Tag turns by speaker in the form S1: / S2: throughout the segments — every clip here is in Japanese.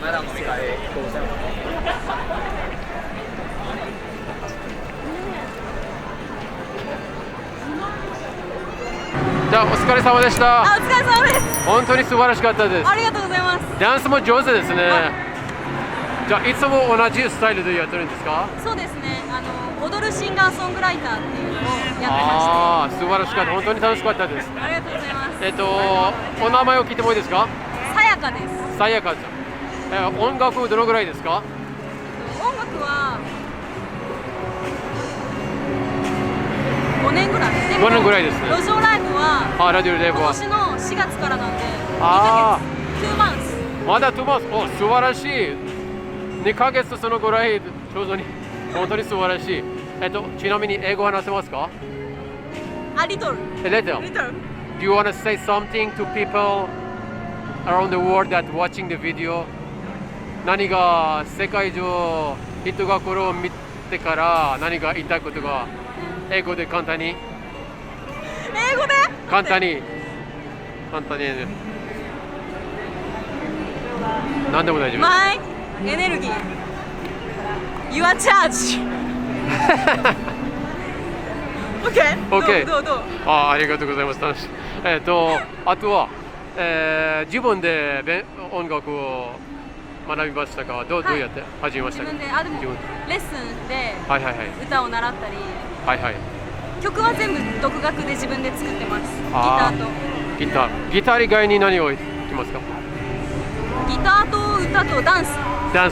S1: じゃあお疲れ様でした。
S2: お疲れ様です。
S1: 本当に素晴らしかったです。
S2: ありがとうございます。
S1: ダンスも上手ですね。じゃあいつも同じスタイルでやってるんですか？
S2: そうですね。踊るシンガーソングライターっていうのをやってまして。
S1: ああ、素晴らしかった。本当に楽しかったです。
S2: ありがとうございます。
S1: お名前を聞いてもいいですか？
S2: さやかです。
S1: さやかさん。音楽どのぐらいですか？
S2: 音楽は5年ぐらい。
S1: 5年ぐらいですね。
S2: 路上ライブは
S1: ラジオライブは
S2: 今年の4月からなんで2
S1: あ
S2: ヶ月2マンス。
S1: まだ2マンス。お、素晴らしい。2ヶ月そのぐらいちょうどに本当に素晴らしい。ちなみに英語話せますか
S2: ？Little.
S1: Little. Do you want to say something to people around the world that watching the video? 何が世界中人がこれを見てから何が言いたいことが英語で簡単に
S2: 英語で
S1: 簡単に何でも大丈夫。
S2: My energy Your charge OK どう
S1: ありがとうございます。楽しい。あとは、自分で音楽を学びましたか？どうやって始めましたか？
S2: 自分ででもレッスンで歌を習ったり、曲は全部独学で自分で作ってます。
S1: ギター以外に何を弾きますか？
S2: ギターと歌とダンス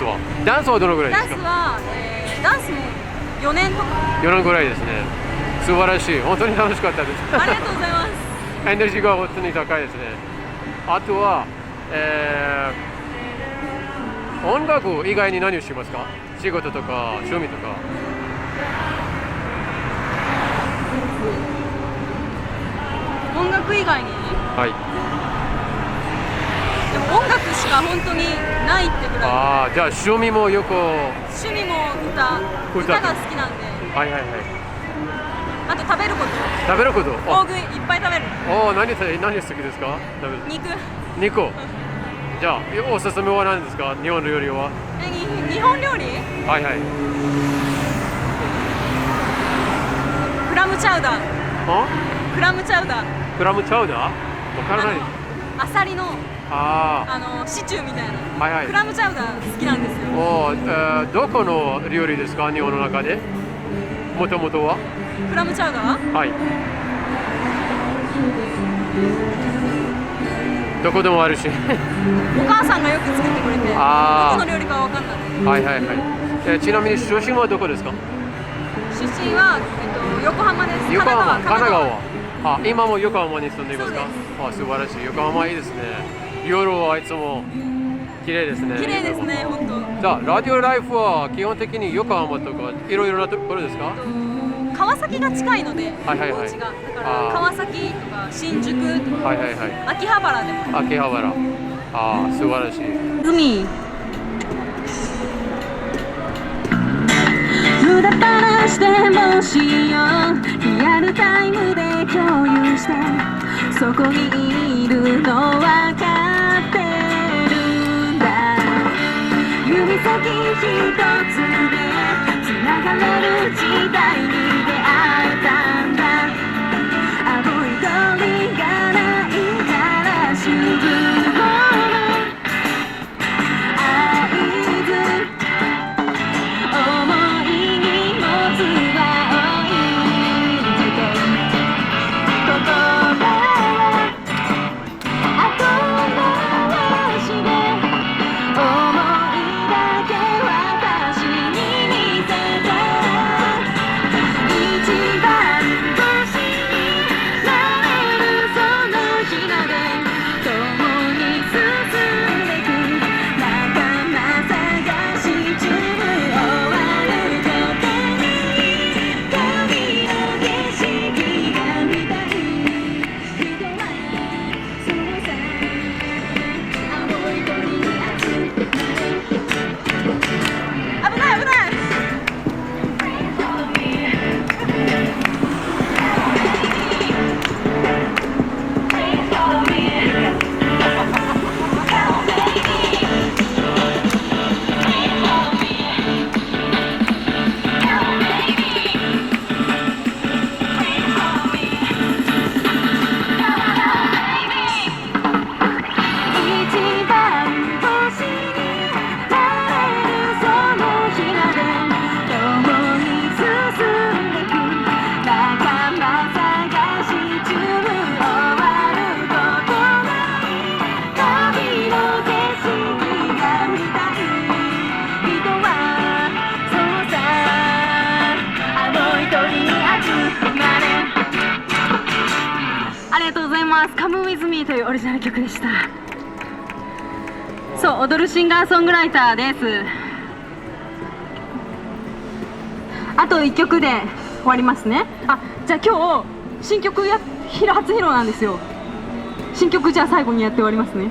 S1: はどのぐらいですか？
S2: ダンスも4年とか
S1: 4年ぐらいですね。素晴らしい。本当に楽しかったです。
S2: ありがとうございます。
S1: エネルギーが本当に高いですね。あとは、音楽以外に何をしますか？仕事とか趣味とか。
S2: 音楽以外に？でも音楽しか本当にないってぐらい。
S1: じゃあ趣味もよく。
S2: 趣味も歌が好きなんで。あと食べること。大食いいっぱい食べる。
S1: 何好きですか？
S2: 肉。
S1: じゃあおすすめは何ですか？日本料理は？
S2: 日本料理？クラムチャウダー。クラムチャウダー？
S1: わからない。
S2: アサリのシチューみたいな。クラムチャウダー好きなんですよ。
S1: どこの料理ですか？日本の中で。もともとは？
S2: クラムチャウダー？
S1: どこでもあるし。
S2: お母さんがよく作ってくれて、どこの料理かは分かんない。
S1: ちなみに出身はどこですか？
S2: 出身は、横浜です。神奈川。
S1: 今も横浜に住んでいますか？素晴らしい。横浜いいですね。夜はいつも綺麗ですね。
S2: 綺麗ですね、本当。
S1: じゃあラジオライフは基本的に横浜とかいろいろなところですか？
S2: 川崎が近いので、お家が。だから川崎とか新宿とか、秋葉原でも。
S1: 秋葉原。素晴らしい。
S2: 海。無駄話でもしよう。リアルタイムで共有して、そこにいるの分かってるんだ。指先一つで繋がれる時代に出会えたんだ。アボイドリがないから主婦の合図、重い荷物は置いて、ここでは後回しで、思いだけ私に見せて、一番星になれるそ一番星になれるその日まで共に進んでく仲間探し中終わることない旅の景色が見たい人はそうさあの人に熱くなれ。ありがとうございます。 Come With Me というオリジナル曲でした。そう、踊るシンガーソングライターです。あと1曲で終わりますね。あ、じゃあ今日新曲初披露なんですよ。新曲じゃあ最後にやって終わりますね。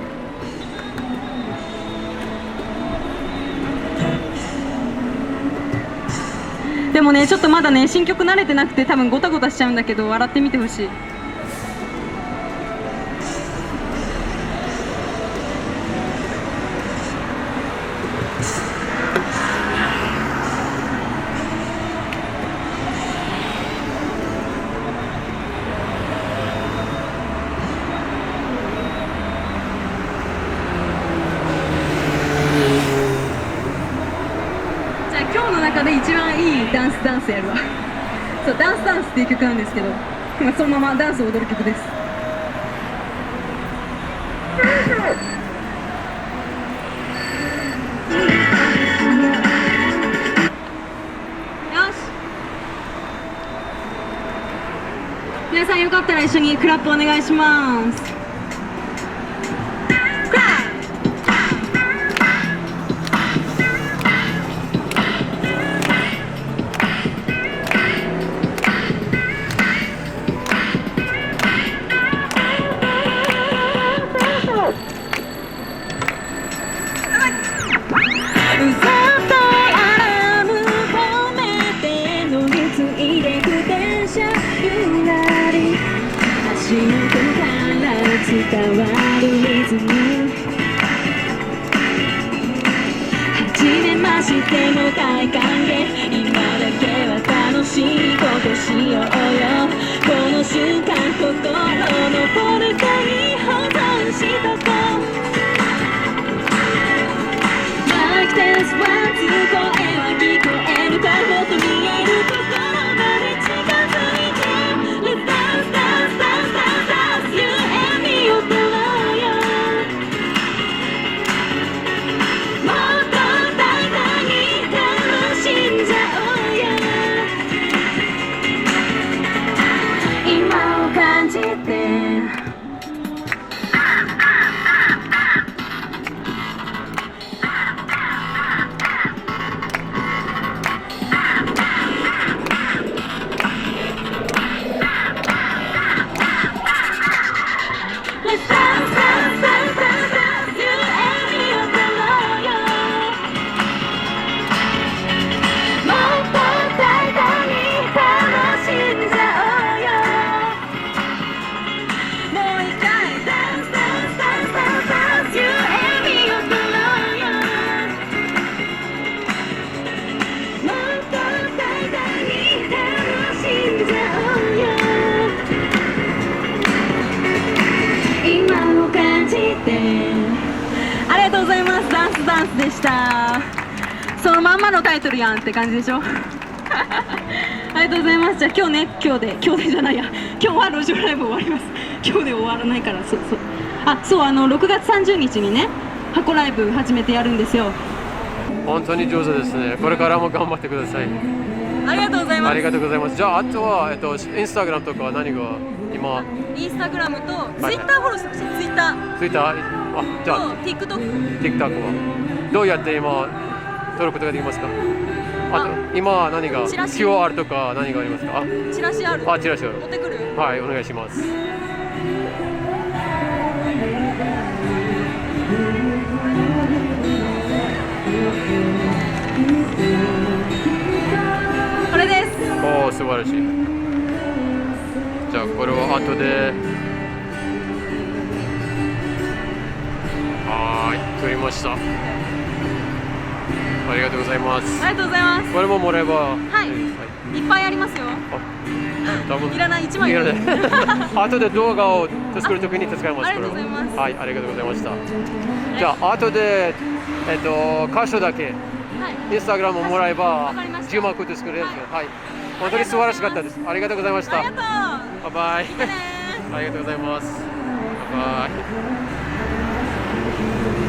S2: でもね、ちょっとまだね新曲慣れてなくて多分ゴタゴタしちゃうんだけど、笑ってみてほしい。今日の中で一番いいダンスやるわ。そう、ダンスっていう曲なんですけど、今そのままダンスを踊る曲です。よし、皆さんよかったら一緒にクラップお願いします。伝わるリズム、初めましての大歓迎、今だけは楽しいことしようよ、この瞬間心のフォルダに保存しとこう。 Like this one 声は聞こえるか、もっと見えるところまで近づいて Let's dance dance dance dance dance You and me 踊ろうよ、もっと大胆に楽しんじゃおうよ、今を感じてダンスでした。そのまんまのタイトルやんって感じでしょありがとうございます。じゃあ今日でじゃないや、今日は路上ライブ終わります。今日で終わらないから、そう6月30日にね箱ライブ初めてやるんですよ。
S1: 本当に上手ですね。これからも頑張ってください。
S2: ありがとうございます。
S1: ありがとうございます。じゃああとはインスタグラムとかは何が今？
S2: インスタグラムとツイッターフォローしてほしい。ツイッター。あ、じゃあ TikTok は
S1: どうやって今登録とかできますか？あと今何が QR とか何がありますか？
S2: チラシある。
S1: あ、チラシある。
S2: 持ってくる？
S1: はい、お願いします。
S2: これです。
S1: おー、素晴らしい。じゃあこれは後で撮りました。こありがとうございます。
S2: ありがとうございます。
S1: これももらえば。
S2: はいいっぱいありますよ。
S1: 多分
S2: いらない1枚
S1: いらない。後で動画を作るときに使います。
S2: ありがとうございます。
S1: はい、ありがとうございました。じゃあ後で箇所だけ
S2: はい
S1: インスタグラムをもらえば
S2: わかりました
S1: 字幕で作れるんですよ。はい、本当に素晴らしかったです。ありがとうございました。
S2: ありがとう。
S1: バイバイ。
S2: じゃあねー。
S1: ありがとうございます。バイバイ。